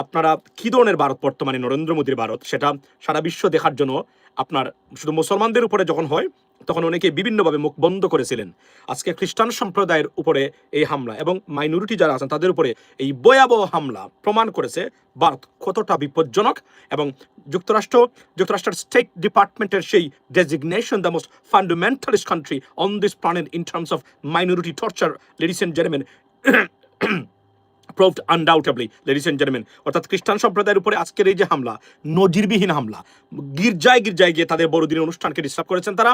আপনারা কি ধরনের ভারত বর্তমানে নরেন্দ্র মোদীর ভারত সেটা সারা বিশ্ব দেখার জন্য আপনার শুধু মুসলমানদের উপরে যখন হয় তখন অনেকে বিভিন্নভাবে মুখ বন্ধ করেছিলেন। আজকে খ্রিস্টান সম্প্রদায়ের উপরে এই হামলা এবং মাইনরিটি যারা আছেন তাদের উপরে এই ভয়াবহ হামলা প্রমাণ করেছে ভারত কতটা বিপজ্জনক। এবং যুক্তরাষ্ট্রের স্টেট ডিপার্টমেন্টের সেই designation the most fundamentalist country on this planet in terms of minority torture, ladies and gentleman, proved undoubtedly, ladies and gentlemen, অর্থাৎ খ্রিস্টান সম্প্রদায়ের উপরে আজকের এই যে হামলা, নজিরবিহীন হামলা, গির্জায় গিয়ে তাদের বড়দিনের অনুষ্ঠানকে ডিস্টার্ব করেছেন তারা,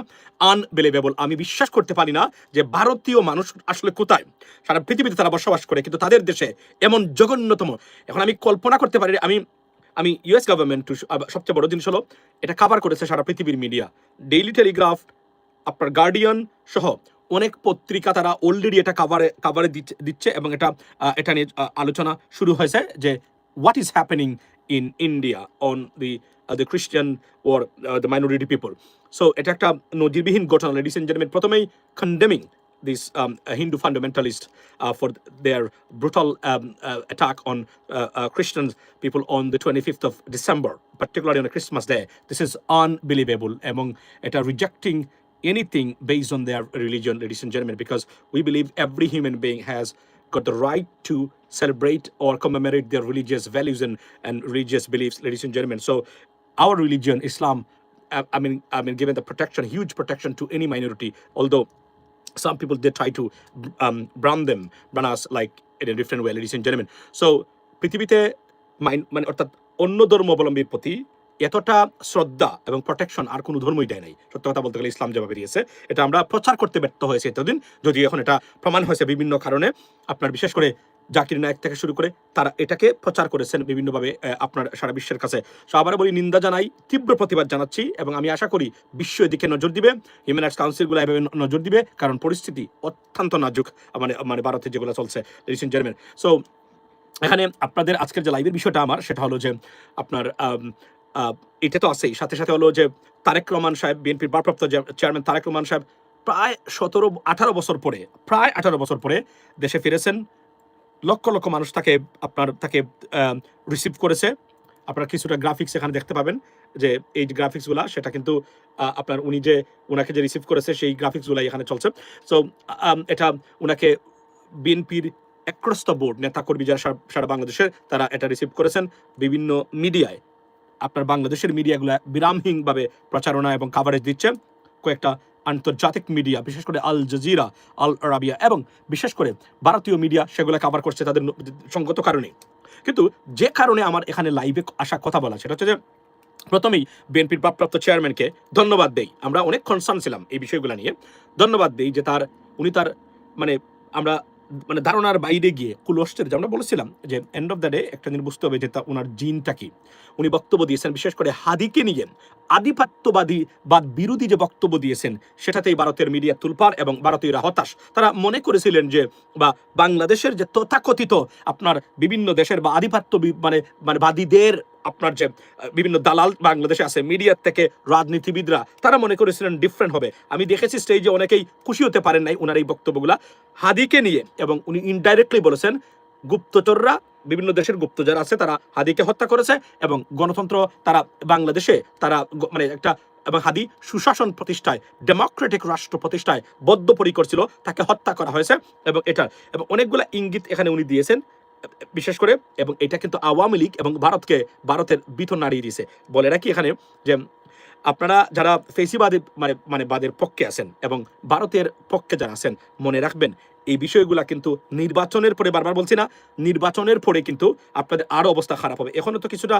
আনবিলিভেবল। আমি বিশ্বাস করতে পারি না যে ভারতীয় মানুষ আসলে কোথায়, সারা পৃথিবীতে তারা বসবাস করে, কিন্তু তাদের দেশে এমন জঘন্যতম, এখন আমি কল্পনা করতে পারি। আমি ইউএস গভর্নমেন্ট, সবচেয়ে বড় জিনিস হলো এটা কভার করেছে সারা পৃথিবীর মিডিয়া, ডেইলি টেলিগ্রাফ, আপনার গার্ডিয়ান সহ অনেক পত্রিকা তারা অলরেডি এটা কাভারে দিচ্ছে এবং এটা নিয়ে আলোচনা শুরু হয়েছে যে what is happening in India on the খ্রিস্টান ওর দ্য মাইনরিটি পিপল। সো এটা একটা নজিরবিহীন ঘটনা, লেডিস এন্ড জেন্টলম্যান। প্রথমেই condemning this Hindu fundamentalist for their brutal attack on Christian people on the 25th of December, particularly on a Christmas day. This is unbelievable. Among it are rejecting anything based on their religion, ladies and gentlemen, because we believe every human being has got the right to celebrate or commemorate their religious values and religious beliefs, ladies and gentlemen. So our religion, Islam, I mean given the protection, huge protection to any minority, although some people they try to brand us like in a different way, ladies and gentlemen. So পৃথিবীতে মানে অর্থাৎ অন্য ধর্মাবলম্বীর প্রতি এতটা শ্রদ্ধা এবং protection আর কোনো ধর্মই দেয় নাই। সত্য কথা বলতে গেলে ইসলাম যেভাবে বেরিয়েছে এটা আমরা প্রচার করতে ব্যর্থ হয়েছে এতদিন, যদি এখন এটা প্রমাণ হয়েছে বিভিন্ন কারণে। আপনার বিশেষ করে জাকির নায়েক থেকে শুরু করে তারা এটাকে প্রচার করেছেন বিভিন্নভাবে আপনার সারা বিশ্বের কাছে। সো আবার বলি, নিন্দা জানাই, তীব্র প্রতিবাদ জানাচ্ছি এবং আমি আশা করি বিশ্ব এদিকে নজর দিবে, হিউম্যান রাইটস কাউন্সিলগুলো এভাবে নজর দিবে, কারণ পরিস্থিতি অত্যন্ত নাজুক মানে ভারতে যেগুলো চলছে, লেডিস এন্ড জেন্টলম্যান। সো এখানে আপনাদের আজকের যে লাইভের বিষয়টা আমার সেটা হলো যে আপনার এটা তো আছেই, সাথে সাথে হলো যে তারেক রহমান সাহেব, বিএনপির ভারপ্রাপ্ত চেয়ারম্যান তারেক রহমান সাহেব প্রায় 18 বছর পরে দেশে ফিরেছেন। লক্ষ লক্ষ মানুষ তাকে রিসিভ করেছে। আপনার কিছুটা গ্রাফিক্স এখানে দেখতে পাবেন, যে এই যে গ্রাফিক্সগুলা সেটা কিন্তু আপনার উনাকে যে রিসিভ করেছে সেই গ্রাফিক্সগুলাই এখানে চলছে। সো এটা উনাকে বিএনপির অ্যাক্রস দ্য বোর্ড নেতাকর্মী যারা সারা বাংলাদেশের তারা এটা রিসিভ করেছেন। বিভিন্ন মিডিয়ায় আপনার বাংলাদেশের মিডিয়াগুলো বিরামহীনভাবে প্রচারণা এবং কাভারেজ দিচ্ছে। কয়েকটা আন্তর্জাতিক মিডিয়া, বিশেষ করে আল জাজিরা, আল আরাবিয়া এবং বিশেষ করে ভারতীয় মিডিয়া সেগুলো কাভার করছে তাদের সঙ্গত কারণে। কিন্তু যে কারণে আমার এখানে লাইভে আসা কথা বলা সেটা হচ্ছে যে প্রথমেই বিএনপির ভারপ্রাপ্ত চেয়ারম্যানকে ধন্যবাদ দেই। আমরা অনেক কনসার্ন ছিলাম এই বিষয়গুলো নিয়ে, ধন্যবাদ দেই যে উনি তার আমরা ধারণার বাইরে গিয়ে কুলস্টের যে আমরা বলেছিলাম যে এন্ড অফ দ্য ডে একটা জিনিস বুঝতে হবে যে ওনার জিনটা কি। উনি বক্তব্য দিয়েছেন বিশেষ করে হাদিকে নিয়ে, আধিপত্যবাদ বিরোধী যে বক্তব্য দিয়েছেন সেটাতেই ভারতের মিডিয়া তুলপার এবং ভারতীয়রা হতাশ। তারা মনে করেছিলেন যে বাংলাদেশের যে তথাকথিত আপনার বিভিন্ন দেশের বা আধিপত্য বাদীদের আপনার যে বিভিন্ন দালাল বাংলাদেশে আছে মিডিয়ার থেকে রাজনীতিবিদরা, তারা মনে করেছিলেন ডিফারেন্ট হবে। আমি দেখেছি স্টেজে অনেকেই খুশি হতে পারেন নাই ওনার এই বক্তব্যগুলা হাদিকে নিয়ে, এবং উনি ইনডাইরেক্টলি বলেছেন গুপ্তচররা, বিভিন্ন দেশের গুপ্তচর আছে তারা হাদিকে হত্যা করেছে এবং গণতন্ত্র তারা বাংলাদেশে তারা একটা এবং হাদি সুশাসন প্রতিষ্ঠায়, ডেমোক্রেটিক রাষ্ট্র প্রতিষ্ঠায় বদ্ধপরিকর ছিল, তাকে হত্যা করা হয়েছে এবং অনেকগুলো ইঙ্গিত এখানে উনি দিয়েছেন বিশেষ করে। এবং এটা কিন্তু আওয়ামী লীগ এবং ভারতের ভিতর নাড়িয়ে দিয়েছে। বলে রাখি এখানে যে আপনারা যারা ফেসিবাদী বাদের পক্ষে আছেন এবং ভারতের পক্ষে যারা আছেন, মনে রাখবেন এই বিষয়গুলা কিন্তু নির্বাচনের পরে, বারবার বলছি না, নির্বাচনের পরে কিন্তু আপনাদের আরো অবস্থা খারাপ হবে। এখনো তো কিছুটা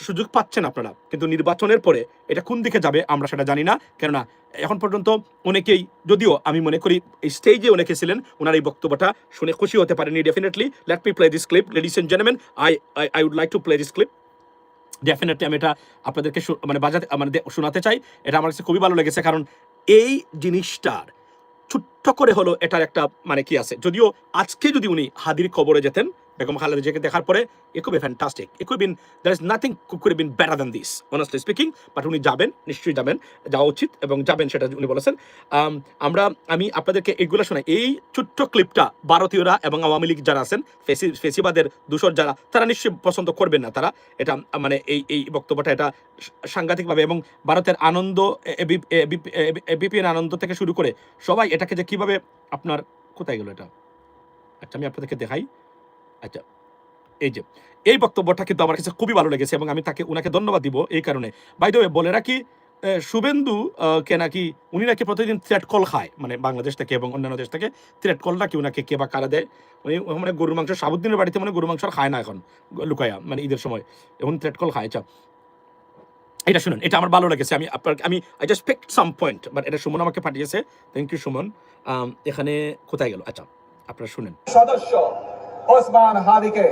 সুযোগ পাচ্ছেন আপনারা, কিন্তু নির্বাচনের পরে এটা কোন দিকে যাবে আমরা সেটা জানি না। কেননা এখন পর্যন্ত অনেকেই, যদিও আমি মনে করি এই স্টেজে অনেকে ছিলেন ওনার এই বক্তব্যটা শুনে খুশি হতে পারেনি। Definitely let me play this clip, ladies and gentleman, I would like to play this clip. Definitely আমি এটা আপনাদেরকে শোনাতে চাই। এটা আমার কাছে খুবই ভালো লেগেছে, কারণ এই জিনিসটার ছোট্ট করে হলো এটার একটা কি আছে। যদিও আজকে যদি উনি হাদির কবরে যেতেন বেগম খালেদা জিয়াকে দেখার পরে it could be fantastic. It could have been, there is nothing could have been better than this, honestly speaking. But উনি যাবেন, নিশ্চয়ই যাবেন, যাওয়া উচিত এবং যাবেন সেটা উনি বলেছেন। আমি আপনাদেরকে এগুলো শোনাই। এই ছোট্ট ক্লিপটা ভারতীয়রা এবং আওয়ামী লীগ যারা আছেন, ফেসিবাদের দূষর যারা, তারা নিশ্চয়ই পছন্দ করবেন না। তারা এটা মানে এই বক্তব্যটা এটা সাংঘাতিকভাবে, এবং ভারতের আনন্দ, এবিপিএন আনন্দ থেকে শুরু করে সবাই এটাকে যে কিভাবে আপনার, কোথায় গেল এটা, আচ্ছা আমি আপনাদেরকে দেখাই। আচ্ছা এই যে এই বক্তব্যটা কিন্তু আমার কাছে খুবই ভালো লেগেছে এবং আমি উনাকে ধন্যবাদ দিব এই কারণে। বাই দ্য ওয়ে, বলে রাখি শুভেন্দু কে নাকি উনি নাকি প্রতিদিন থ্রেট কল খায়, মানে বাংলাদেশ থেকে এবং অন্যান্য দেশ থেকে থ্রেট কল নাকি উনাকে কে বা কারা দেয়। উনি মানে গরুর মাংস, সাবুদ্দিনের বাড়িতে মানে গরুর মাংস আর খায় না এখন, লুকায়া, মানে ঈদের সময় এখন থ্রেট কল খায়। আচ্ছা এটা শুনুন, এটা আমার ভালো লেগেছে। আমি I just picked some point, but এটা সুমন আমাকে পাঠিয়েছে, থ্যাংক ইউ সুমন। এখানে কোথায় গেল, আচ্ছা আপনারা শুনেন। সদস্য ওসমান হাদিকে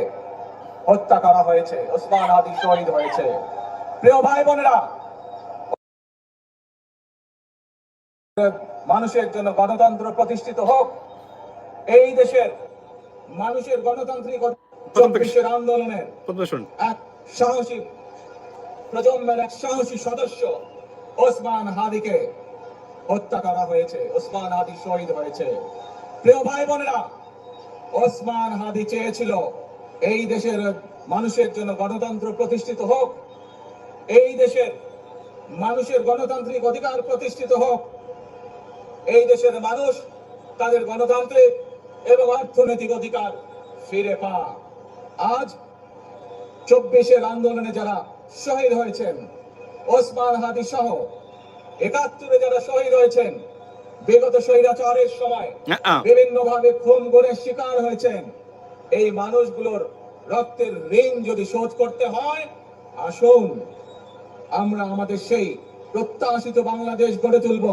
হত্যা করা হয়েছে, ওসমান হাদি শহীদ হয়েছে। প্রিয় ভাই বোনেরা, মানুষের জন্য গণতন্ত্র প্রতিষ্ঠিত হোক, এই দেশের মানুষের গণতান্ত্রিক চব্বিশের আন্দোলনের এক সাহসী প্রজন্মের এক সাহসী সদস্য ওসমান হাদিকে হত্যা করা হয়েছে, ওসমান হাদি শহীদ হয়েছে। প্রিয় ভাই বোনেরা, ওসমান হাদি চেয়েছিল এই দেশের মানুষের জন্য গণতন্ত্র প্রতিষ্ঠিত হোক, এই দেশের মানুষের গণতান্ত্রিক অধিকার প্রতিষ্ঠিত হোক, এই দেশের মানুষ তাদের গণতান্ত্রিক এবং অর্থনৈতিক অধিকার ফিরে পায়। আজ ২৪-এর আন্দোলনে যারা শহীদ হয়েছেন, ওসমান হাদি সহ ৭১-এ যারা শহীদ হয়েছেন, বিগত স্বৈরাচারের সময় বিভিন্নভাবে খুন করে শিকার হয়েছেন, এই মানুষগুলোর রক্তের ঋণ যদি শোধ করতে হয়, আসুন আমরা আমাদের সেই প্রত্যাশিত বাংলাদেশ গড়ে তুলব।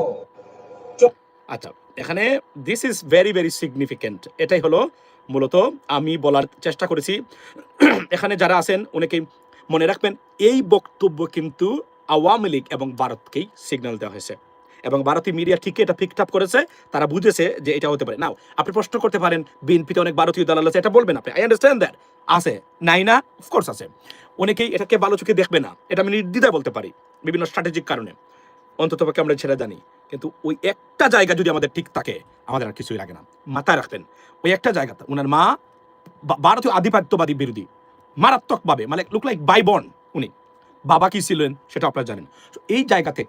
আচ্ছা এখানে this is very very significant. এটাই হলো মূলত আমি বলার চেষ্টা করেছি। এখানে যারা আছেন অনেকেই মনে রাখবেন, এই বক্তব্য কিন্তু আওয়ামী লীগ এবং ভারতকেই সিগন্যাল দেওয়া হয়েছে এবং ভারতীয় মিডিয়া ঠিকই এটা পিক আপ করেছে, তারা বুঝেছে যে এটা হতে পারে। নাও আপনি প্রশ্ন করতে পারেন বিএনপিতে অনেক ভারতীয় দালাল আছে, এটা বলবেন আপনি, আই আন্ডারস্ট্যান্ড দ্যাট, আছে নাই না, অফকোর্স আছে। অনেকেই এটাকে ভালো চোখে দেখবে না, এটা আমি নির্দ্বিধায় বলতে পারি, বিভিন্ন স্ট্র্যাটেজিক কারণে, অন্ততপক্ষে আমরা ছেড়ে জানি। কিন্তু ওই একটা জায়গা যদি আমাদের ঠিক থাকে, আমাদের আর কিছুই লাগে না। মাথায় রাখবেন, ওই একটা জায়গাতে ওনার মা ভারতীয় আধিপত্যবাদী বিরোধী মারাত্মকভাবে, মানে লুক লাইক বাই বর্ন, উনি বাবা কি ছিলেন সেটা আপনারা জানেন। এই জায়গাতে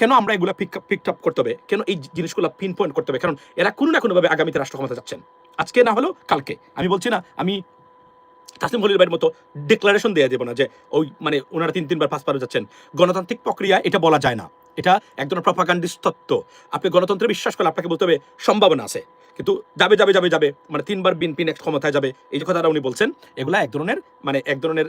কেন আমরা এগুলো পিক আপ করতে হবে, কেন এই জিনিসগুলো পিন পয়েন্ট করতে হবে, কারণ এরা কোনো না কোনোভাবে আগামীতে রাষ্ট্র ক্ষমতা যাচ্ছেন, আজকে না হলেও কালকে। আমি বলছি না আমি তাসলিম খলিল ভাইয়ের মতো ডিক্লারেশন দেওয়া যাবে না যে ওই মানে ওনারা 3-3বার 5বার যাচ্ছেন। গণতান্ত্রিক প্রক্রিয়া এটা বলা যায় না, এটা এক ধরনের প্রপাগান্ডিস্ট তত্ত্ব। আপনি গণতন্ত্রে বিশ্বাস করলে আপনাকে বলতে হবে সম্ভাবনা আছে, কিন্তু যাবে যাবে যাবে যাবে মানে 3বার বিএনপি নেক্সট ক্ষমতায় যাবে, এই যে কথাটা উনি বলছেন, এগুলা এক ধরনের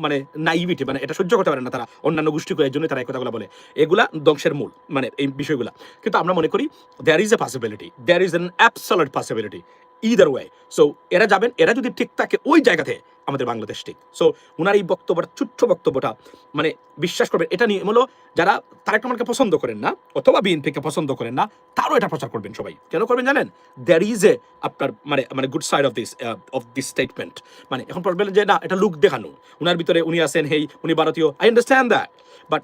মানে নাইভিটি, মানে এটা সহ্য করতে পারে না তারা, অন্যান্য গোষ্ঠী করে, এই জন্য তারা এই কথাগুলো বলে। এগুলা ধ্বংসের মূল, মানে এই বিষয়গুলা। কিন্তু আমরা মনে করি there is a possibility, there is an absolute possibility either way. So এরা যাবেন, এরা যদি ঠিক থাকে ওই জায়গাতে, আমাদের বাংলাদেশ ঠিক। সো উনার এই বক্তব্যটা, ছোট্ট বক্তব্যটা, মানে বিশ্বাস করবেন এটা নিয়ে হলো যারা তারেক রহমানকে পছন্দ করেন না অথবা বিএনপিকে পছন্দ করেন না, তারও এটা প্রচার করবেন। সবাই কেন করবেন জানেন? দ্যার ইজ এ আপনার মানে good side of this statement. মানে এখন বলবেন যে না এটা লুক দেখানো, উনার ভিতরে উনি আছেন, হেই উনি ভারতীয়, আই আন্ডারস্ট্যান্ড দ্যাট, বাট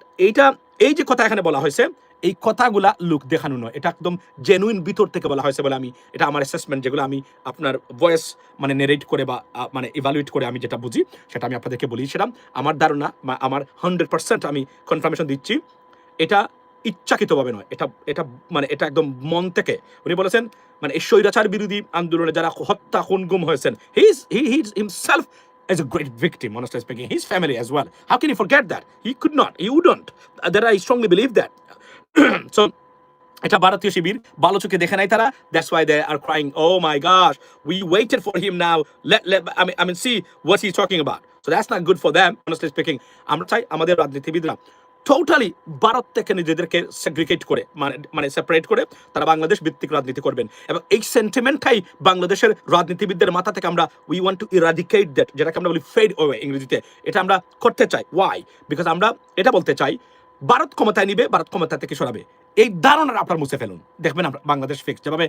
এই যে কথা এখানে বলা হয়েছে, এই কথাগুলা লুক দেখানো নয়, এটা একদম জেনুইন ভিতর থেকে বলা হয়েছে বলে আমি, এটা আমার অ্যাসেসমেন্ট, যেগুলো আমি আপনার ভয়েস মানে নেরেট করে বা মানে ইভালুয়েট করে আমি যেটা বুঝি সেটা আমি আপনাদেরকে বলেছিলাম। আমার ধারণা, আমার 100% আমি কনফার্মেশন দিচ্ছি, এটা ইচ্ছাকৃতভাবে নয়, এটা মানে এটা একদম মন থেকে উনি বলেছেন। মানে এই স্বৈরাচার বিরোধী আন্দোলনে যারা হত্যা খুন গুম হয়েছেন, he is himself as a great victim, honestly speaking, his family as well. How can you forget that? He could not, he wouldn't. That I strongly believe that. So এটা ভারতীয় শিবির ভালো চোখে দেখে নাই তারা, that's why they are crying, oh my gosh, we waited for him now, I mean see what he's talking about. So that's not good for them, honestly speaking. আমরা চাই আমাদের রাজনীতিবিদরা টোটালি ভারত থেকে নিজেদেরকে সেগ্রিগেট করে, মানে সেপারেট করে তারা বাংলাদেশ ভিত্তিক রাজনীতি করবেন, এবং এই সেন্টিমেন্টটাই বাংলাদেশের রাজনীতিবিদদের মাথা থেকে আমরা we want to eradicate that, যেটাকে আমরা বলি ফেড ওয়ে ইংরেজিতে, এটা আমরা করতে চাই। ওয়াই? বিকজ আমরা এটা বলতে চাই ভারত ক্ষমতায় নিবে, ভারত ক্ষমতা থেকে সরাবে, এই ধারণার আপনার মুছে ফেলুন, দেখবেন বাংলাদেশ ফিক্স। যেভাবে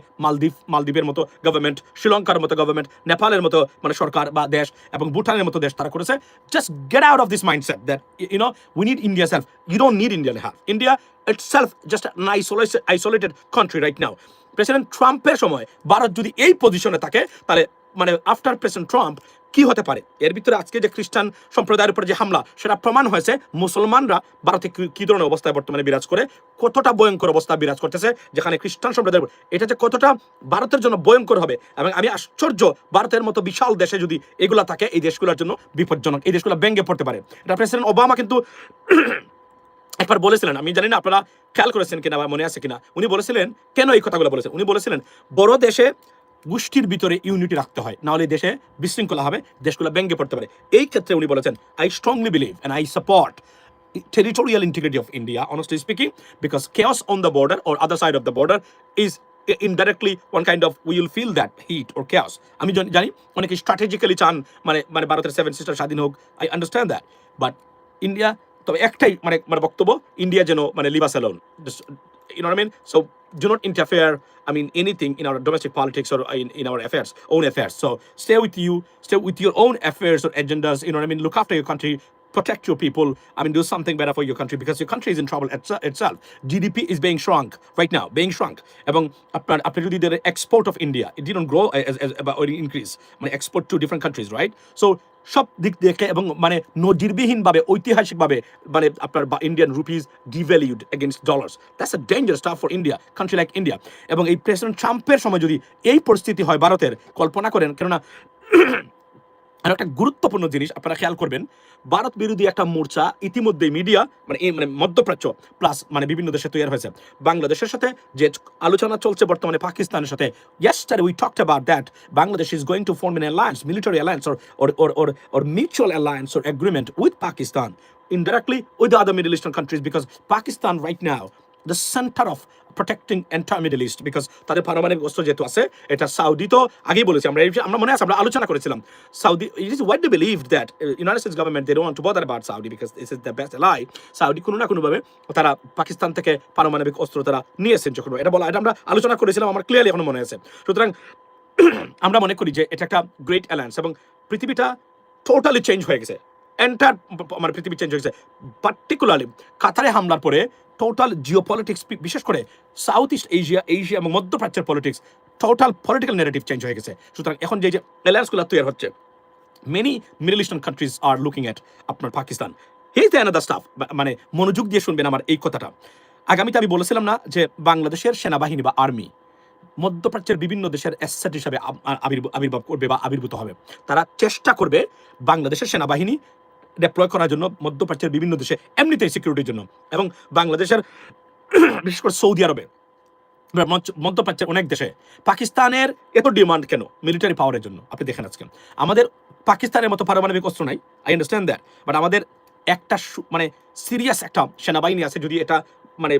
মালদ্বীপের মতো গভর্নমেন্ট, শ্রীলঙ্কার মতো গভর্নমেন্ট, নেপালের মতো মানে সরকার বা দেশ, এবং ভুটানের মতো দেশ তারা করেছে, just get out of this mindset that we need India self. You don't need India help. India itself just an isolated country right now. President ট্রাম্পের সময় ভারত যদি এই পজিশনে থাকে, তাহলে মানে আফটার প্রেসিডেন্ট ট্রাম্প কি হতে পারে? এর ভিতরে আজকে যে খ্রিস্টান সম্প্রদায়ের উপর যে হামলা, সেটা প্রমাণ হয়েছে মুসলমানরা ভারতে কি ধরনের অবস্থায় বর্তমানে বিরাজ করে, কতটা ভয়ঙ্কর অবস্থা বিরাজ করতেছে, যেখানে খ্রিস্টান সম্প্রদায়ের এটা যে কতটা ভারতের জন্য ভয়ঙ্কর হবে। এবং আমি আশ্চর্য, ভারতের মতো বিশাল দেশে যদি এগুলা থাকে, এই দেশগুলোর জন্য বিপজ্জনক, এই দেশগুলো ভেঙে পড়তে পারে। এটা প্রেসিডেন্ট ওবামা কিন্তু একবার বলেছিলেন, আমি জানি না আপনারা খেয়াল করেছেন কিনা বা মনে আছে কিনা, উনি বলেছিলেন, কেন এই কথাগুলো বলেছেন, উনি বলেছিলেন বড় দেশে গোষ্ঠীর ভিতরে ইউনিটি রাখতে হয়, নাহলে দেশে বিশৃঙ্খলা হবে, দেশগুলো ভেঙে পড়তে পারে। এই ক্ষেত্রে উনি বলেছেন, I strongly believe and I support territorial integrity of India, honestly speaking, because chaos on the border or other side of the border is indirectly one kind of, we will feel that heat or chaos. আমি জানি অনেকে strategically চান মানে ভারতের 7 sister স্বাধীন হোক, I understand that, but India, তবে একটাই মানে বক্তব্য, ইন্ডিয়া যেন মানে live us alone, you know what I mean? So do not interfere, I mean, anything in our domestic politics or in our affairs, own affairs. So stay with your own affairs or agendas, you know what I mean? Look after your country, protect your people, I mean, do something better for your country, because your country is in trouble itself. GDP is being shrunk right now, এবং আপনার যদি the export of India, it didn't grow or increase, মানে export to different countries, right? So সব দিক দেখে এবং মানে নজিরবিহীনভাবে, ঐতিহাসিকভাবে মানে আপনার Indian rupees devalued against dollars. That's a dangerous stuff for India, country like India. এবং এই প্রেসিডেন্ট ট্রাম্পের সময় যদি এই পরিস্থিতি হয় ভারতের, কল্পনা করেন, কেননা আর একটা গুরুত্বপূর্ণ জিনিস আপনারা খেয়াল করবেন, ভারত বিরোধী একটা মোর্চা ইতিমধ্যে মিডিয়া মানে মধ্যপ্রাচ্য প্লাস মানে বিভিন্ন দেশে তৈরি হয়েছে। বাংলাদেশের সাথে যে আলোচনা চলছে বর্তমানে পাকিস্তানের সাথে, yesterday we talked about that Bangladesh is going to form an alliance, military alliance or mutual alliance or agreement with Pakistan, indirectly with the other Middle Eastern countries, because Pakistan right now the center of protecting entire Middle East, because তাদের পারমাণবিক অস্ত্র যেহেতু আছে, এটা Southee তো আগেই বলেছি আমরা মনে আছে, আমরা আলোচনা করেছিলাম Southee, it is widely believed that United States government, they don't want to bother about Saudi because this is the best ally. Saudi কোনো না কোনোভাবে তারা পাকিস্তান থেকে পারমাণবিক অস্ত্র তারা নিয়েছেন, যখন এটা আমরা আলোচনা করেছিলাম, আমার ক্লিয়ারলি এখনো মনে আছে। সুতরাং আমরা মনে করি যে এটা একটা গ্রেট অ্যালায়েন্স, এবং পৃথিবীটা টোটালি চেঞ্জ হয়ে গেছে, এন্টার মানে পৃথিবী চেঞ্জ হয়ে গেছে। পার্টিকুলারলি কাতারে হামলার পরে টোটাল জিওপলিটিক্স, বিশেষ করে সাউথ ইস্ট এশিয়া এবং মধ্যপ্রাচ্যের politics, total political narrative change হয়ে গেছে। সুতরাং এখন যে অ্যালায়েন্সগুলো তৈরি হচ্ছে, many middle eastern countries are looking এট আপনার পাকিস্তান। হেই দ্য অ্যানাদার স্টাফ, মানে মনোযোগ দিয়ে শুনবেন আমার এই কথাটা। আগামীতে আমি বলেছিলাম না যে বাংলাদেশের সেনাবাহিনী বা আর্মি মধ্যপ্রাচ্যের বিভিন্ন দেশের অ্যাসেট হিসাবে আবির্ভাব করবে বা আবির্ভূত হবে। তারা চেষ্টা করবে বাংলাদেশের সেনাবাহিনী ডেপ্লয় করার জন্য মধ্যপ্রাচ্যের বিভিন্ন দেশে, এমনিতেই সিকিউরিটির জন্য, এবং বাংলাদেশের বিশেষ করে সৌদি আরবে, মধ্যপ্রাচ্যের অনেক দেশে পাকিস্তানের এত ডিমান্ড কেন? মিলিটারি পাওয়ারের জন্য। আপনি দেখেন আজকে আমাদের পাকিস্তানের মতো পারমাণবিক অস্ত্র নাই, আই আন্ডারস্ট্যান্ড দ্যাট, বাট আমাদের একটা মানে সিরিয়াস একটা সেনাবাহিনী আছে। যদি এটা মানে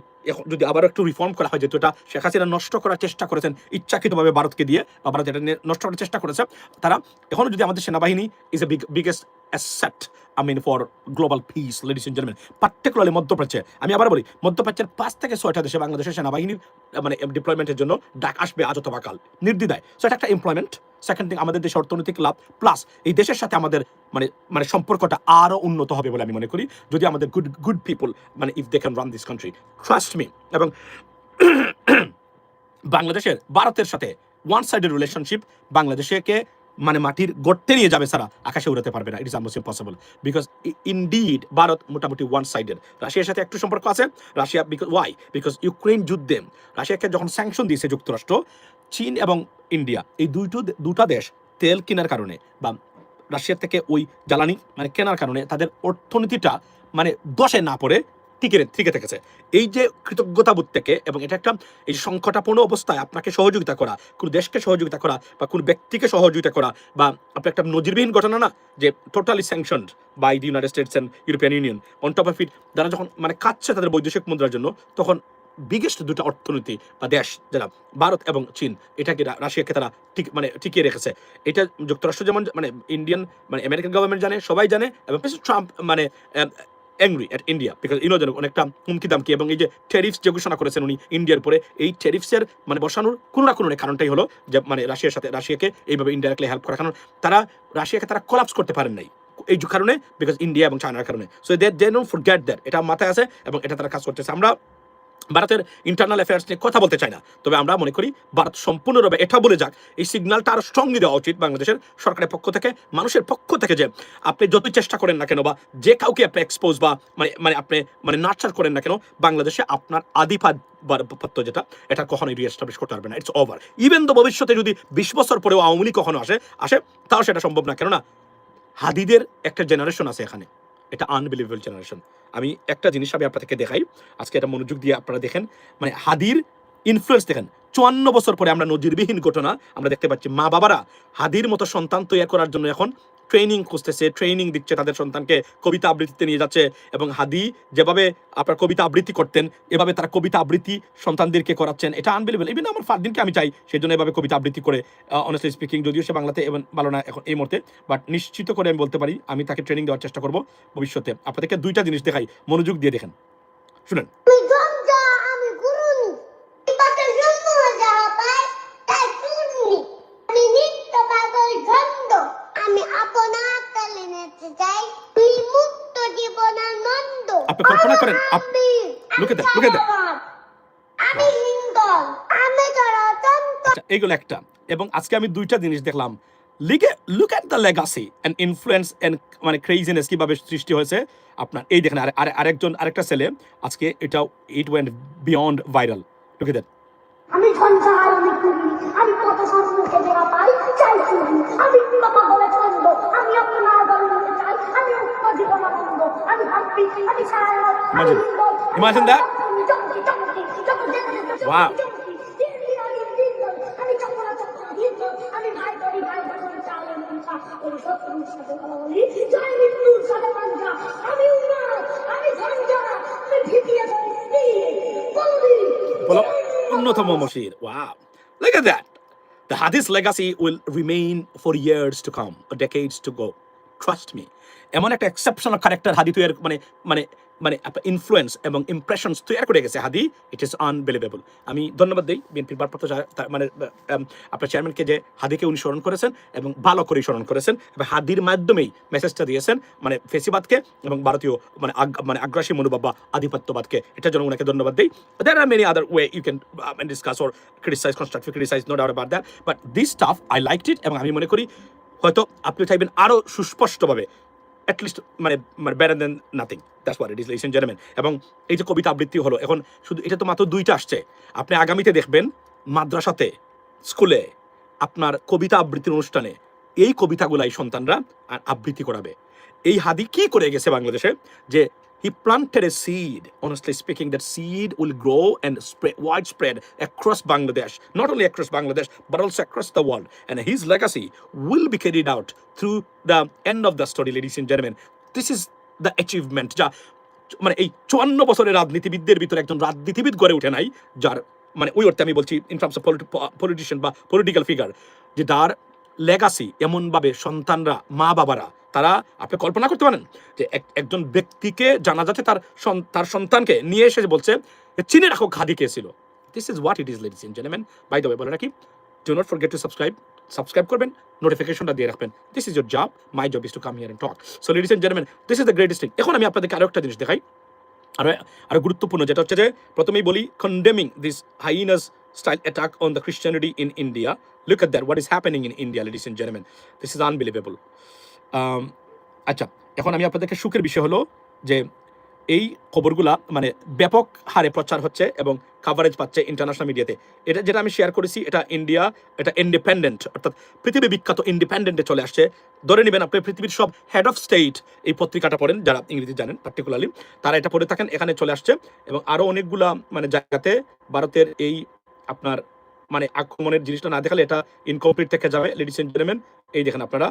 যদি আবারও একটু রিফর্ম করা হয়, যেহেতু এটা শেখ হাসিনা নষ্ট করার চেষ্টা করেছেন ইচ্ছাকৃতভাবে ভারতকে দিয়ে, বা ভারত এটা নষ্ট করার চেষ্টা করেছে, তারা এখনো যদি আমাদের সেনাবাহিনী is a biggest asset, I mean, for global peace, ladies and gentlemen, particularly মধ্যপ্রাচ্যে। আমি আবার বলি, মধ্যপ্রাচ্যের 5 থেকে 6টা দেশে বাংলাদেশের সেনাবাহিনীর মানে ডিপ্লয়মেন্টের জন্য ডাক আসবে আজ অথবা কাল, নির্দ্বিধায়। সো এটা একটা এমপ্লয়মেন্ট। সেকেন্ড থিং, আমাদের দেশে অর্থনৈতিক লাভ, প্লাস এই দেশের সাথে আমাদের মানে সম্পর্কটা আরও উন্নত হবে বলে আমি মনে করি, যদি আমাদের গুড পিপল মানে if they can run this country, trust me. এবং বাংলাদেশের ভারতের সাথে ওয়ান সাইডেড রিলেশনশিপ বাংলাদেশকে মানে মাটির গর্তে নিয়ে যাবে, ছাড়া আকাশে উড়াতে পারবে না। It is almost impossible, because indeed Bharat মোটামুটি ওয়ান সাইডেড। রাশিয়ার সাথে একটু সম্পর্ক আছে, রাশিয়া বিকজ ইউক্রেন যুদ্ধে রাশিয়াকে যখন স্যাংশন দিয়েছে যুক্তরাষ্ট্র, চীন এবং ইন্ডিয়া, এই দুটা দেশ তেল কেনার কারণে বা রাশিয়ার থেকে ওই জ্বালানি মানে কেনার কারণে তাদের অর্থনীতিটা মানে দশে না পড়ে টিকে থেকেছে। এই যে কৃতজ্ঞতাবোধ থেকে, এবং এটা একটা এই সংকটাপূর্ণ অবস্থায় আপনাকে সহযোগিতা করা, কোনো দেশকে সহযোগিতা করা বা কোনো ব্যক্তিকে সহযোগিতা করা, বা আপনার একটা নজিরবিহীন ঘটনা না যে totally sanctioned by the United States and European Union, on top of it যারা যখন মানে কাটছে তাদের বৈদেশিক মুদ্রার জন্য, তখন বিগেস্ট দুটো অর্থনীতি বা দেশ যারা ভারত এবং চীন, এটাকে রাশিয়াকে তারা টিকিয়ে রেখেছে। এটা যুক্তরাষ্ট্র যেমন মানে ইন্ডিয়ান মানে আমেরিকান গভর্নমেন্ট জানে, সবাই জানে, এবং প্রেসিডেন্ট ট্রাম্প মানে অ্যাংরি অ্যাট ইন্ডিয়া বিকজ যেন অনেকটা হুমকি দামকি, এবং এই যে ট্যারিফস যে ঘোষণা করেছেন উনি ইন্ডিয়ার উপরে, এই ট্যারিফসের মানে বসানোর কোনো না কোনো কারণটাই হলো যে মানে রাশিয়াকে এইভাবে ইনডাইরেক্টলি হেল্প করা, কারণ রাশিয়াকে তারা কোলাপস করতে পারেন নাই এই কারণে, বিকজ ইন্ডিয়া এবং চায়নার কারণে। So they don't forget that, এটা মাথায় আছে এবং এটা তারা কাজ করতেছে। আমরা ভারতের ইন্টারনাল অ্যাফেয়ার্স নিয়ে কথা বলতে চাই না, তবে আমরা মনে করি ভারত সম্পূর্ণভাবে এটা বলে যাক, এই সিগন্যালটা আরো স্ট্রংলি দেওয়া উচিত বাংলাদেশের সরকারের পক্ষ থেকে, মানুষের পক্ষ থেকে, যে আপনি যতই চেষ্টা করেন না কেন বা যে কাউকে আপনি এক্সপোজ বা আপনি নার্চার করেন না কেন, বাংলাদেশে আপনার আধিপত্য যেটা এটা কখনোই রিএস্টাবলিশ করতে পারবে না। It's over. ইভেন তো ভবিষ্যতে যদি 20 বছর পরেও আওয়ামী লীগ কখনো আসে তাও সেটা সম্ভব না, কেননা হাদিদের একটা জেনারেশন আছে এখানে, এটা আনবিলিভেবল জেনারেশন। আমি একটা জিনিস আমি আপনাদেরকে দেখাই, আজকে এটা মনোযোগ দিয়ে আপনারা দেখেন, মানে হাদির ইনফ্লুয়েন্স দেখেন। 54 বছর পরে আমরা নজিরবিহীন ঘটনা আমরা দেখতে পাচ্ছি, মা বাবারা হাদির মতো সন্তান তৈরি করার জন্য এখন ট্রেনিং খুঁজতেছে, ট্রেনিং দিচ্ছে তাদের সন্তানকে, কবিতা আবৃত্তিতে নিয়ে যাচ্ছে, এবং হাদি যেভাবে আপনার কবিতা আবৃত্তি করতেন এভাবে তারা কবিতা আবৃত্তি সন্তানদেরকে করাচ্ছেন। এটা আনবিলিভেবল। ইভেন আমার ফারদিনকে আমি চাই সেই জন্য এভাবে কবিতা আবৃত্তি করে, অনেস্টলি স্পিকিং, যদিও সে বাংলাতে এবং ভালো না এখন এই মুহূর্তে, বাট নিশ্চিত করে আমি বলতে পারি আমি তাকে ট্রেনিং দেওয়ার চেষ্টা করবো ভবিষ্যতে। আপনাদেরকে দুইটা জিনিস দেখাই, মনোযোগ দিয়ে দেখেন, শুনেন। আপনি কল্পনা করেন, এইগুলো একটা, এবং আজকে আমি দুইটা জিনিস দেখলাম। Look at the legacy and influence and মানে ক্রেজিনেস কিভাবে সৃষ্টি হয়েছে আপনার। এই দেখেন আরেকটা ছেলে আজকে it went beyond viral. Look at that. আমি সংসার আমি করি, আমি কত সম্মুখে যারা পাই চাই চুরি, আমি বাবা বলে ছন্দ, আমি আপনার বলতে চাই, আমি উক্ত জীবনানন্দ, আমি হ্যাপি, আমি সারা, Imagine that. Wow. আমি চক্করা আমি ভাই করি ভাই বলে চাই, আমি ওই সত্যের সাথে বলি জয় মৃত্যুর সাথে পাঞ্জা, আমি উন্মাদ, আমি ঝঞ্ঝা, আমি ভিপিয়ে বলি বলো অন্যতম Moshir. Wow. Look at that. The Hadith legacy will remain for years to come, or decades to go. Trust me. এমন একটা এক্সেপশনাল ক্যারেক্টার হাদি তৈরি মানে আপনার ইনফ্লুয়েন্স এবং ইমপ্রেশনস তৈরি করে গেছে হাদি। It is unbelievable. আমি ধন্যবাদ দিই বিএনপির ভারপ্রাপ্ত মানে আপনার চেয়ারম্যানকে, যে হাদিকে উনি স্মরণ করেছেন এবং ভালো করে স্মরণ করেছেন, এবং হাদির মাধ্যমেই মেসেজটা দিয়েছেন মানে ফেসিবাদকে এবং ভারতীয় মানে আগ্রাসী মনোভাব বা আধিপত্যবাদকে। এটার জন্য ওনাকে ধন্যবাদ দিই। There are many other way you can discuss or criticize, constructive criticize, no doubt about that, but this stuff I liked it, এবং আমি মনে করি হয়তো আপনি চাইবেন আরো সুস্পষ্টভাবে, at least মানে better than nothing. That's what it is, ladies and gentlemen. এবং এই যে কবিতা আবৃত্তি হলো, এখন শুধু এটা তো মাত্র 2টা আসছে, আপনি আগামীতে দেখবেন মাদ্রাসাতে, স্কুলে আপনার কবিতা আবৃত্তির অনুষ্ঠানে এই কবিতাগুলাই সন্তানরা আবৃত্তি করাবে। এই হাদি কি করে গেছে বাংলাদেশে, যে he planted a seed, honestly speaking, that seed will grow and widespread across Bangladesh, not only across Bangladesh, but also across the world. And his legacy will be carried out through the end of the story, ladies and gentlemen. This is the achievement. যা মানে এই 54 বছরের রাজনীতিবিদদের ভিতরে একজন রাজনীতিবিদ গড়ে ওঠে নাই, যার মানে ওই অর্থে আমি বলছি ইন টার্মস অফ পলিটিশিয়ান বা পলিটিক্যাল ফিগার, যে তার লেগাসি এমনভাবে সন্তানরা, মা বাবারা, তারা আপনি কল্পনা করতে পারেন যে একজন ব্যক্তিকে জানাজাতে তার সন্তানকে নিয়ে এসে বলছে চিনে রাখো খাদি কে ছিল। This is what it is, ladies and gentleman. By the way বলে রাখি, do not forget to subscribe করবেন, নোটিফিকেশনটা দিয়ে রাখবেন। This is your job, my job is to come here and talk. So ladies and gentleman, this is the greatest thing. এখন আমি আপনাদেরকে আরো একটা জিনিস দেখাই, আরো গুরুত্বপূর্ণ, যেটা হচ্ছে যে প্রথমেই বলি condemning this হাইনাস style attack on the Christianity in India. Look at that, what is happening in India, ladies and gentlemen. This is unbelievable. আচ্ছা, এখন আমি আপনাদেরকে সুখের বিষয় হলো যে এই খবরগুলা মানে ব্যাপক হারে প্রচার হচ্ছে এবং কাভারেজ পাচ্ছে ইন্টারন্যাশনাল মিডিয়াতে। এটা যেটা আমি শেয়ার করেছি, এটা ইন্ডিয়া, এটা ইন্ডিপেন্ডেন্ট, অর্থাৎ পৃথিবী বিখ্যাত ইন্ডিপেন্ডেন্টে চলে আসছে। ধরে নেবেন আপনি পৃথিবীর সব হেড অফ স্টেট এই পত্রিকাটা পড়েন, যারা ইংরেজি জানেন পার্টিকুলারলি, তারা এটা পড়ে থাকেন, এখানে চলে আসছে। এবং আরো অনেকগুলা মানে জায়গাতে ভারতের এই আপনার মানে আক্রমণের জিনিসটা না দেখালে এটা ইনকমপ্লিট থেকে যাবে। লেডিস এন্ড জেন্টলম্যান, এই দেখেন, আপনারা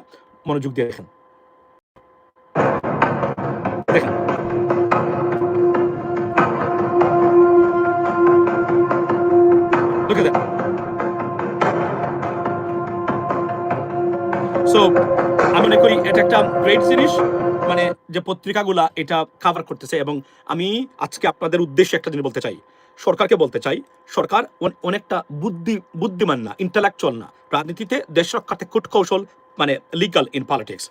মনোযোগ দিয়ে দেখেন, দেখেন look at that. So আমি মনে করি এটা একটা গ্রেট জিনিস। মানে যে পত্রিকাগুলা এটা কভার করতেছে। এবং আমি আজকে আপনাদের উদ্দেশ্যে একটা জিনিস বলতে চাই, সরকারকে বলতে চাই, সরকার অনেকটা বুদ্ধিমান না, ইন্টালেকচুয়াল না। রাজনীতিতে দেশ রক্ষার্থে কূটকৌশল মানে লিগাল ইন পলিটিক্স।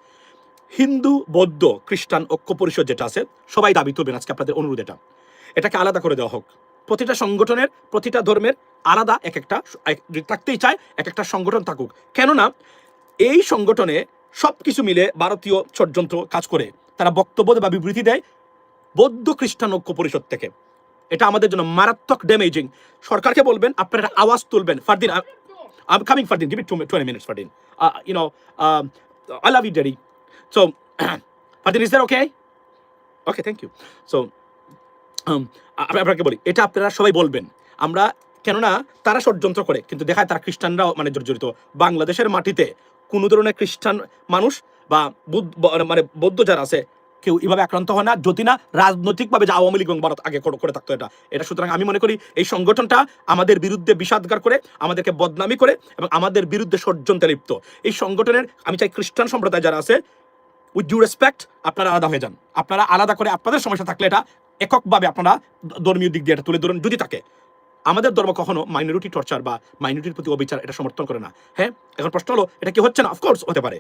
হিন্দু, বৌদ্ধ, খ্রিস্টান ঐক্য পরিষদ যেটা আছে, সবাই দাবি তুলবেন আজকে আপনাদের অনুরোধ এটাকে আলাদা করে দেওয়া হোক। প্রতিটা সংগঠনের, প্রতিটা ধর্মের আলাদা যদি থাকতেই চায় এক একটা সংগঠন থাকুক। কেননা এই সংগঠনে সবকিছু মিলে ভারতীয় ষড়যন্ত্র কাজ করে, তারা বক্তব্য বা বিবৃতি দেয় বৌদ্ধ খ্রিস্টান ঐক্য পরিষদ থেকে। এটা আমাদের জন্য মারাত্মক ড্যামেজিং। সরকারকে বলবেন আপনারা আওয়াজ তুলবেন। Fardin, I'm coming, Fardin. Give it 20 minutes, Fardin. I love you, Daddy. So, Fardin, is that okay? Okay, thank you. So, আপনাকে বলি, এটা আপনারা সবাই বলবেন। আমরা কেননা তারা ষড়যন্ত্র করে, কিন্তু দেখায় তারা খ্রিস্টানরাও মানে জড়িত। বাংলাদেশের মাটিতে কোনো ধরনের খ্রিস্টান মানুষ বা মানে বৌদ্ধ যারা আছে কেউ এভাবে আক্রান্ত হয় না, যদি না রাজনৈতিকভাবে যে আওয়ামী লীগ এবং ভারত আগে করে থাকতো এটা। সুতরাং আমি মনে করি এই সংগঠনটা আমাদের বিরুদ্ধে বিষাদগার করে, আমাদেরকে বদনামি করে এবং আমাদের বিরুদ্ধে ষড়যন্ত্রে লিপ্ত। এই সংগঠনের আমি চাই খ্রিস্টান সম্প্রদায় যারা আছে, উইথ ডিউ রেসপেক্ট আপনারা আলাদা হয়ে যান। আপনারা আলাদা করে আপনাদের সমস্যা থাকলে এটা এককভাবে আপনারা ধর্মীয় দিক দিয়ে এটা তুলে ধরুন যদি থাকে। আমাদের ধর্ম কখনো মাইনরিটি টর্চার বা মাইনরিটির প্রতি অবিচার এটা সমর্থন করে না। হ্যাঁ, এখন প্রশ্ন হলো এটা কি হচ্ছে না? অফকোর্স হতে পারে।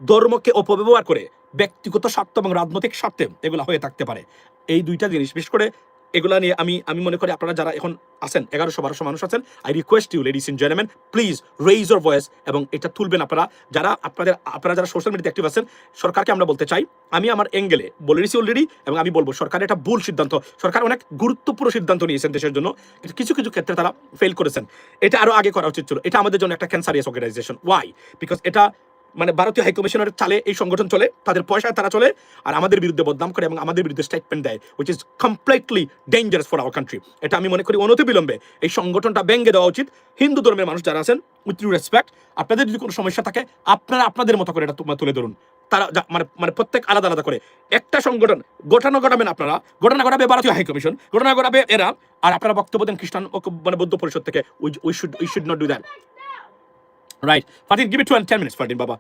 ধর্মকে অপব্যবহার করে ব্যক্তিগত স্বার্থ এবং রাজনৈতিক স্বার্থে এগুলো হয়ে থাকতে পারে। এই দুইটা জিনিস বিশেষ করে এগুলা নিয়ে আমি মনে করি আপনারা যারা এখন আছেন 1100-1200 মানুষ আছেন, I request you ladies and gentleman, please raise your voice এবং এটা তুলবেন আপনারা যারা সোশ্যাল মিডিয়াতে অ্যাক্টিভ আছেন। সরকারকে আমরা বলতে চাই, আমি আমার অ্যাঙ্গেলে বলে দিয়েছি অলরেডি এবং আমি বলবো সরকার এটা ভুল সিদ্ধান্ত। সরকার অনেক গুরুত্বপূর্ণ সিদ্ধান্ত নিয়েছেন দেশের জন্য, কিন্তু কিছু কিছু ক্ষেত্রে তারা ফেল করেছেন। এটা আরো আগে করা উচিত ছিল। এটা আমাদের জন্য একটা ক্যান্সারিয়াস অর্গানাইজেশন। ওয়াই? বিকজ এটা মানে ভারতীয় হাইকমিশনের চালে এই সংগঠন চলে, তাদের পয়সায় তারা চলে, আর আমাদের বিরুদ্ধে বদনাম করে এবং আমাদের বিরুদ্ধে স্টেটমেন্ট দেয়, which is completely dangerous for our country. এটা আমি মনে করি অনতিবিলম্বে এই সংগঠনটা ভেঙে দেওয়া উচিত। হিন্দু ধর্মের মানুষ যারা আছেন, উইথ ডিউ রেসপেক্ট, আপনাদের যদি কোনো সমস্যা থাকে আপনারা আপনাদের মতো করে এটা তুলে ধরুন। তারা মানে প্রত্যেক আলাদা আলাদা করে একটা সংগঠন ঘটাবেন আপনারা, ঘটনা ঘটাবে ভারতীয় হাইকমিশন, ঘটনা ঘটাবে এরা, আর আপনারা বক্তব্য দেন খ্রিস্টান মানে বৌদ্ধ পরিষদ থেকে। We should not do that, right? Fardin, give it 10 minutes, Fardin বাবা।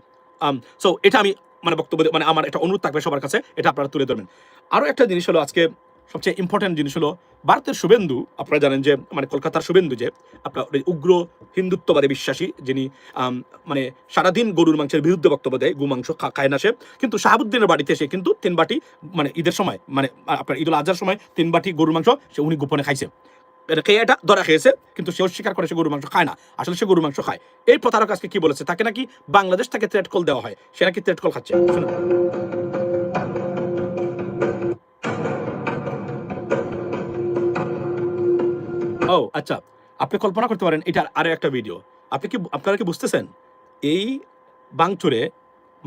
সো এটা আমি মানে বক্তব্য মানে আমার একটা অনুরোধ থাকবে সবার কাছে, এটা আপনারা তুলে ধরবেন। আরও একটা জিনিস হলো, আজকে সবচেয়ে ইম্পর্টেন্ট জিনিস হলো ভারতের শুভেন্দু। আপনারা জানেন যে মানে কলকাতার শুভেন্দু যে আপনার উগ্র হিন্দুত্ববাদে বিশ্বাসী, যিনি মানে সারাদিন গরুর মাংসের বিরুদ্ধে বক্তব্য দেয়, মাংস খায় না সে, কিন্তু শাহাবুদ্দিনের বাড়িতে সে কিন্তু 3 বাটি মানে ঈদের সময় মানে আপনার ঈদুল আজহার সময় 3 বাটি গরুর মাংস সে উনি গোপনে খাইছে। এটা ধরা খেয়েছে, কিন্তু সে অস্বীকার করে সে গরুর মাংস খায় না, আসলে সে গরুর মাংস খায়। এই প্রতারক আজকে কি বলেছে, তাকে নাকি বাংলাদেশ থেকে থ্রেট কল দেওয়া হয়, সে নাকি থ্রেট কল খাচ্ছে। শুনুন। ও আচ্ছা, আপনি কল্পনা করতে পারেন এটার আরো একটা ভিডিও। আপনারা কি বুঝতেছেন এই বাংচুরে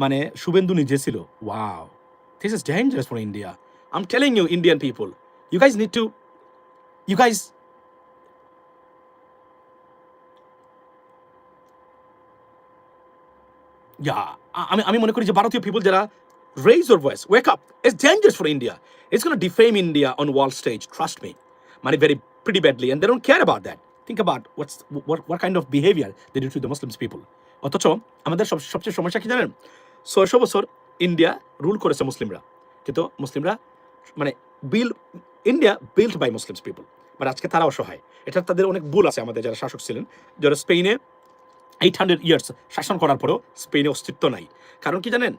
মানে শুভেন্দু নিজে ছিল? Wow, this is dangerous for India. I am telling you Indian people, you guys need to, you guys আমি মনে করি যে ভারতীয় পিপল যারা raise your voice, wake up, it's dangerous for India, it's going to defame India on world stage, trust me, মানে very pretty badly, and they don't care about that. Think about what kind of behavior they do to the Muslims people. অথচ আমাদের সবচেয়ে সমস্যা কি জানেন? 600 বছর India rule করেছে মুসলিমরা, কিন্তু মুসলিমরা মানে India built by Muslims people, but আজকে তারা অসহায়। এটা তাদের অনেক ভুল আছে। আমাদের যারা শাসক ছিলেন, যারা স্পেনে 800 ইয়ার্স শাসন করার পরেও স্পেনে অস্তিত্ব নাই। কারণ কি জানেন?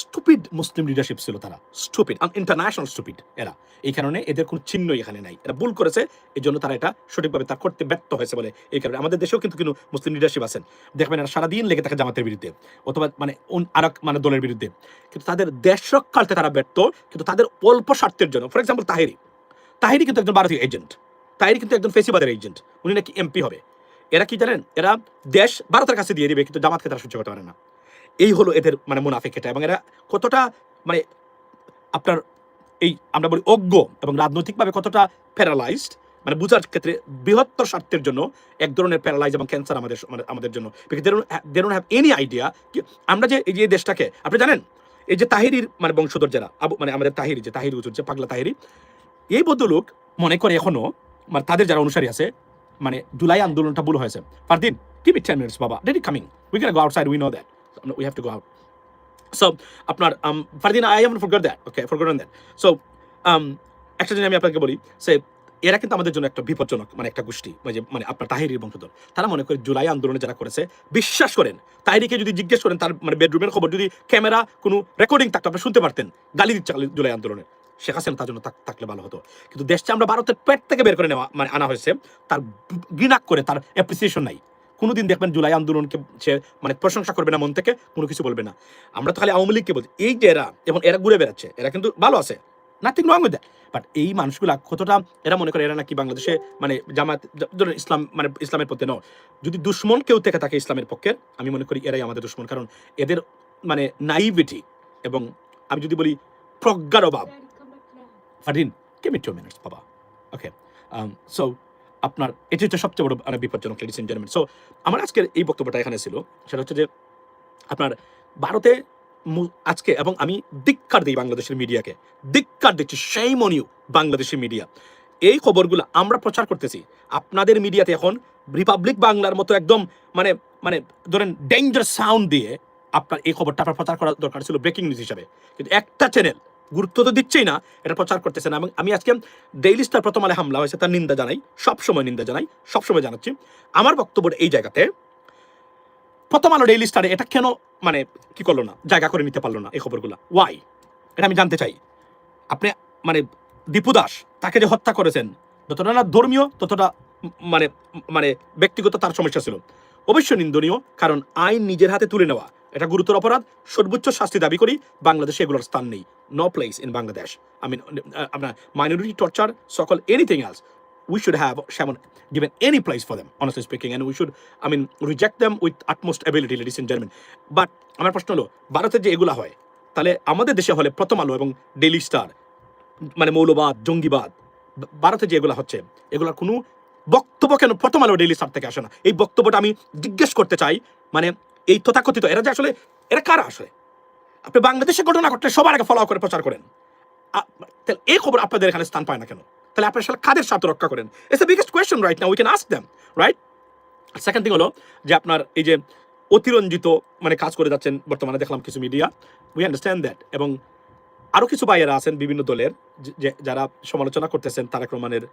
স্টুপিড মুসলিম লিডারশিপ ছিল, তারা স্টুপিড, ইন্টারন্যাশনাল স্টুপিড এরা। এই কারণে এদের কোনো চিহ্নই এখানে নাই, এরা ভুল করেছে, এই জন্য তারা এটা সঠিকভাবে তার করতে ব্যর্থ হয়েছে বলে। এই কারণে আমাদের দেশেও কিন্তু মুসলিম লিডারশিপ আছেন, দেখবেন এরা সারাদিন লেগে থাকে জামাতের বিরুদ্ধে অথবা মানে আর মানে দলের বিরুদ্ধে, কিন্তু তাদের দেশ রক্ষার্থে তারা ব্যর্থ, কিন্তু তাদের অল্প স্বার্থের জন্য। ফর এক্সাম্পল তাহিরি কিন্তু একজন ভারতীয় এজেন্ট, তাহিরি কিন্তু একজন ফেসিবাদের এজেন্ট, উনি নাকি এমপি হবে। এরা কি জানেন? এরা দেশ ভারতের কাছে দিয়ে দিবে, কিন্তু জামাতকে তারা সহ্য করতে পারে না। এই হলো এদের মানে মুনাফিক এটা। এবং এরা কতটা মানে আপনার এই আমরা বলি অজ্ঞ এবং রাজনৈতিকভাবে কতটা প্যারালাইজড, মানে বুঝার ক্ষেত্রে বৃহত্তর স্বার্থের জন্য এক ধরনের প্যারালাইজ এবং ক্যান্সার আমাদের জন্য। They don't have any idea কি আমরা যে এই যে দেশটাকে, আপনি জানেন এই যে তাহিরির মানে বংশধর যারা মানে আমাদের তাহিরি যে তাহিরি হুজুর যে পাগলা তাহিরি, এই বদলুক মনে করে এখনো মানে তাদের যারা অনুসারী আছে মানে জুলাই আন্দোলনটা ভুল হয়েছে। ফারদিন, give it 10 minutes, বাবা, they're coming, we're gonna go outside, we know that, we have to go out. So আপনার ফারদিন I have forgotten that. So একটা জিনিস আমি আপনাকে বলি, সে এরা কিন্তু আমাদের জন্য একটা বিপজ্জনক মানে একটা গোষ্ঠী, মানে আপনার তাহিরির বংশধর। তারা মনে করে জুলাই আন্দোলনে যারা করেছে, বিশ্বাস করেন তাহিরিকে যদি জিজ্ঞেস করেন তার মানে বেডরুমের খবর, যদি ক্যামেরা কোনো রেকর্ডিং থাকতো আপনি শুনতে পারতেন গালি দিচ্ছে জুলাই আন্দোলনে। শেখ হাসিনা তার জন্য থাকলে ভালো হতো, কিন্তু দেশটা আমরা ভারতের পেট থেকে বের করে নেওয়া মানে আনা হয়েছে, তার ঘৃণা করে, তার অ্যাপ্রিসিয়েশন নাই। কোনোদিন দেখবেন জুলাই আন্দোলনকে সে মানে প্রশংসা করবে না, মন থেকে কোনো কিছু বলবে না। আমরা তো খালি আওয়ামী লীগকে বলছি, এই যে এরা ঘুরে বেড়াচ্ছে, এরা কিন্তু ভালো আছে, nothing wrong with that. But এই মানুষগুলা কতটা এরা মনে করে এরা নাকি বাংলাদেশে মানে জামাত ধরেন ইসলাম মানে ইসলামের পথে ন, যদি দুশ্মন কেউ থেকে থাকে ইসলামের পক্ষে, আমি মনে করি এরাই আমাদের দুশ্মন। কারণ এদের মানে নাইভিটি এবং আমি যদি বলি প্রজ্ঞার অভাব। ফারদিন give me 2 minutes বাবা। ওকে, সো আপনার এটি হচ্ছে সবচেয়ে বড় বিপজ্জনক, লেডিস এন্ড জেন্টলম্যান। সো আমার আজকের এই বক্তব্যটা এখানে ছিল, সেটা হচ্ছে যে আপনার ভারতে আজকে, এবং আমি ধিক্কার দিই বাংলাদেশের মিডিয়াকে, ধিক্কার দিচ্ছি, shame on you বাংলাদেশের মিডিয়া। এই খবরগুলো আমরা প্রচার করতেছি, আপনাদের মিডিয়াতে এখন রিপাবলিক বাংলার মতো একদম মানে মানে ধরেন ডেঞ্জার সাউন্ড দিয়ে আপনার এই খবরটা আপনার প্রচার করা দরকার ছিল ব্রেকিং নিউজ হিসাবে, কিন্তু একটা চ্যানেল গুরুত্ব তো দিচ্ছেই না, এটা প্রচার করতেছে না। এবং আমি আজকে ডেইলি স্টার প্রথম আলে হামলা হয়েছে তার নিন্দা জানাই, সবসময় নিন্দা জানাই, সবসময় জানাচ্ছি। আমার বক্তব্যটা এই জায়গাতে, প্রথম আলো ডেইলি স্টারে এটা কেন মানে কি করলো না, জায়গা করে নিতে পারলো না এই খবরগুলো, ওয়াই, এটা আমি জানতে চাই। আপনি মানে দীপু দাস তাকে যে হত্যা করেছেন, যতটা না ধর্মীয় ততটা মানে মানে ব্যক্তিগত তার সমস্যা ছিল, অবশ্যই নিন্দনীয়, কারণ আইন নিজের হাতে তুলে নেওয়া এটা গুরুতর অপরাধ, সর্বোচ্চ শাস্তি দাবি করি। বাংলাদেশে এগুলোর স্থান নেই, no place in Bangladesh. I mean, আপনার মাইনরিটি টর্চার, সকল anything else, we should have given any place for them, honestly speaking, and we should, I mean, reject them with utmost ability, ladies and gentlemen. But আমার প্রশ্ন হলো, ভারতে যে এগুলা হয়, তাহলে আমাদের দেশে হলে প্রথম আলো এবং ডেইলি স্টার মানে মৌলবাদ, জঙ্গিবাদ, ভারতে যে এগুলা হচ্ছে, এগুলার কোনো বক্তব্য কেন প্রথম আলো ডেইলি স্টার থেকে আসে না? এই বক্তব্যটা আমি জিজ্ঞেস করতে চাই। মানে এই তথাকথিত এরা যে আসলে এরা কারা আসলে? আপনি বাংলাদেশে ঘটনা ঘটলে সবার আগে ফলো করে প্রচার করেন, তাহলে এই খবর আপনাদের এখানে স্থান পায় না কেন? তাহলে আপনারা আসলে কাদের স্বার্থ রক্ষা করেন? It's the biggest question right now, we can ask them, right? Second thing হলো যে আপনার এই যে অতিরঞ্জিত মানে কাজ করে যাচ্ছেন বর্তমানে, দেখলাম কিছু মিডিয়া, উই আন্ডারস্ট্যান্ড দ্যাট, এবং আরো কিছু ভাইয়েরা আছেন বিভিন্ন দলের যারা সমালোচনা করতেছেন তারেক রহমানের,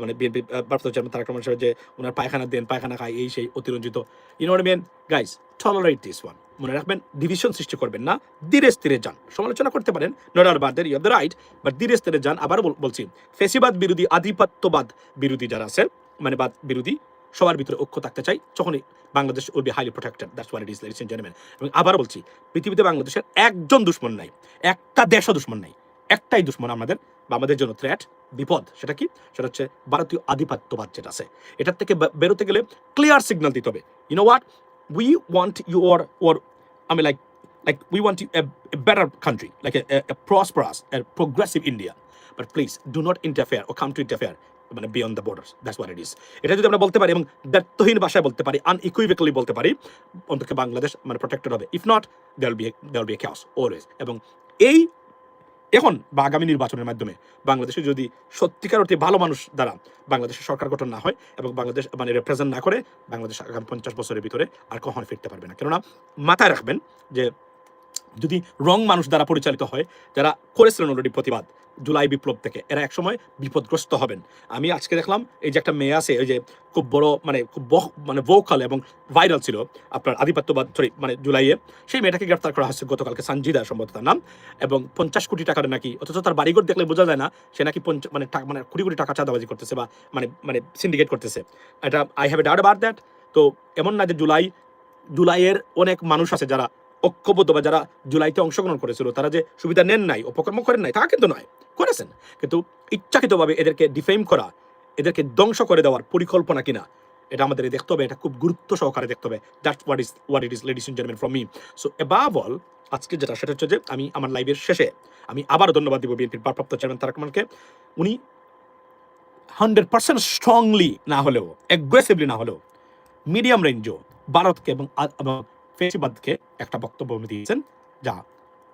মানে বিএনপি ভারপ্রাপ্ত চেয়ারম্যান তারেক রহমান সাহেব, যে ওনার পায়খানা দেন, পায়খানা খায়, এই সেই অতিরঞ্জিত, you know what I mean guys, tolerate this one. মনে রাখবেন, ডিভিশন সৃষ্টি করবেন না, ধীরে স্থিরে যান। সমালোচনা করতে পারেন, নট আর বাদ দেয়ার, you have the right, but ধীরে স্থিরে যান। আবার বলছি, ফেসিবাদ বিরোধী, আধিপত্যবাদ বিরোধী যারা আছে, মানে বাদ বিরোধী, সবার ভিতরে ঐক্য থাকতে চাই, তখনই Bangladesh will be highly protected, that's what it is, ladies and gentleman. এবং আবার বলছি, পৃথিবীতে বাংলাদেশের একজন দুশ্মন নাই, একটা দেশও দুশ্মন নাই, একটাই দুশ্মন আমাদের, বা আমাদের জন্য থ্রেট, বিপদ। সেটা কি? সেটা হচ্ছে ভারতীয় আধিপত্যবাদ যেটা আছে। এটার থেকে বেরোতে গেলে ক্লিয়ার সিগন্যাল দিতে হবে, you know what, we want your or I mean, like we want a better country, like a prosperous, a progressive India. But please do not interfere or come to interfere মানে beyond the borders. That's what it is. এটা যদি আমরা বলতে পারি এবং দায়িত্বহীন ভাষায় বলতে পারি, unequivocally বলতে পারি, অন্তত বাংলাদেশ মানে প্রোটেক্টেড হবে। If not, there will be a chaos always. এবং এই এখন বা আগামী নির্বাচনের মাধ্যমে বাংলাদেশে যদি সত্যিকার অর্থে ভালো মানুষ দ্বারা বাংলাদেশের সরকার গঠন না হয় এবং বাংলাদেশ মানে রিপ্রেজেন্ট না করে, বাংলাদেশ আগামী 50 বছরের ভিতরে আর কখনো ফিরতে পারবে না। কেননা মাথায় রাখবেন যে যদি রং মানুষ দ্বারা পরিচালিত হয়, যারা করেছিলেন অলরেডি প্রতিবাদ জুলাই বিপ্লব থেকে, এরা একসময় বিপদগ্রস্ত হবেন। আমি আজকে দেখলাম এই যে একটা মেয়ে আছে, ওই যে খুব বড় মানে খুব মানে ভোকাল এবং ভাইরাল ছিল আপনার আধিপত্যবাদ মানে জুলাইয়ে, সেই মেয়েটাকে গ্রেফতার করা হচ্ছে গতকালকে, সঞ্জিদা সম্ভবত তার নাম, এবং 50 কোটি টাকার নাকি, অথচ তার বাড়িঘর দেখলে বোঝা যায় না সে নাকি মানে কোটি কোটি টাকা চাঁদাবাজি করতেছে বা মানে সিন্ডিকেট করতেছে। এটা I have a doubt about that. তো এমন না যে জুলাইয়ের অনেক মানুষ আছে যারা ঐক্যবদ্ধ বা যারা জুলাইতে অংশগ্রহণ করেছিল তারা যে সুবিধা নেন নাই, অপকর্ম করেন নাই, তা কিন্তু নয়, করেছেন, কিন্তু ইচ্ছাকৃতভাবে এদেরকে ডিফেম করা, এদেরকে ধ্বংস করে দেওয়ার পরিকল্পনা কিনা, এটা আমাদের দেখতে হবে, এটা খুব গুরুত্ব সহকারে দেখতে হবে। That's what it is ladies and gentleman from me. So above all আজকে যেটা সেটা হচ্ছে যে আমি আমার লাইভের শেষে আমি আবারও ধন্যবাদ দিব বিএনপির ভারপ্রাপ্ত চেয়ারম্যান তারেক রহমানকে। উনি 100% স্ট্রংলি না হলেও, অ্যাগ্রেসিভলি না হলেও, মিডিয়াম রেঞ্জও ভারতকে এবং ফেসিবাদকে একটা বক্তব্য দিয়েছেন যা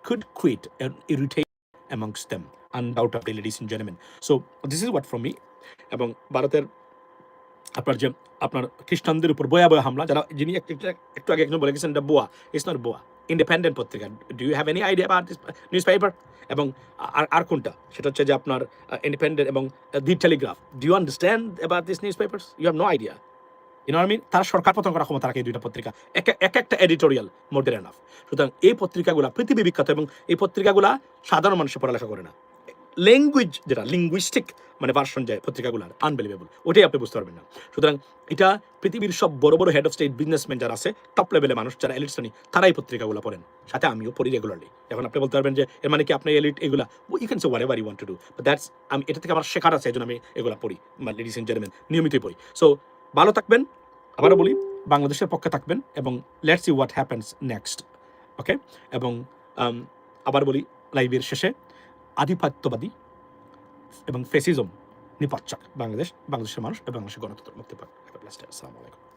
could create an irritation amongst them, undoubtedly, ladies and gentlemen. So this is what from me. এবং ভারতের আপনার যে আপনার খ্রিস্টানদের উপর ভয়াবহ হামলা, যারা যিনি একটু আগে একজন বলে গেছেন এটা বোয়া, ইটস নট বোয়া, ইন্ডিপেন্ডেন্ট পত্রিকা। Do you have any idea about this newspaper? এবং আর কোনটা, সেটা হচ্ছে যে আপনার ইন্ডিপেন্ডেন্ট এবং the Telegraph. Do you understand about this newspapers? You have no idea. You know I mean? তারা সরকার পতন করার ক্ষমতা রাখে এই দুইটা পত্রিকা, এক একটা এডিটোরিয়াল মোর দেন এনাফ। সুতরাং এই পত্রিকাগুলা পৃথিবী বিখ্যাত, এবং এই পত্রিকাগুলা সাধারণ মানুষের পড়ালেখা করে না। ল্যাঙ্গুয়েজ যেটা লিঙ্গুইস্টিক মানে ভার্সন যায় পত্রিকাগুলার, আনবিলিভেবল, ওটাই আপনি বুঝতে পারবেন না। সুতরাং এটা পৃথিবীর সব বড় বড় হেড অফ স্টেট বিজনেসম্যান যারা আছে, টপ লেভেলের মানুষ যারা এলিট শ্রেণী, তারাই পত্রিকাগুলো পড়েন, সাথে আমিও পড়ি রেগুলারলি। এখন আপনি বলতে পারবেন যে এর মানে কি আপনি এলিট এগুলা, you can say whatever you want to do, but that's, আমি এটা থেকে আমার শেখার আছে, এই জন্য আমি এগুলা পড়ি, লেডিস এন্ড জেন্টলম্যান, নিয়মিতই পড়ি। সো ভালো থাকবেন, আবারও বলি বাংলাদেশের পক্ষে থাকবেন, এবং let's see what happens next, okay. এবং আবার বলি লাইভের শেষে, আধিপত্যবাদী এবং ফেসিজম নিপাত চাক বাংলাদেশের মানুষ এবং বাংলাদেশের গণতন্ত্র মুক্তি পাক। আসসালামু আলাইকুম।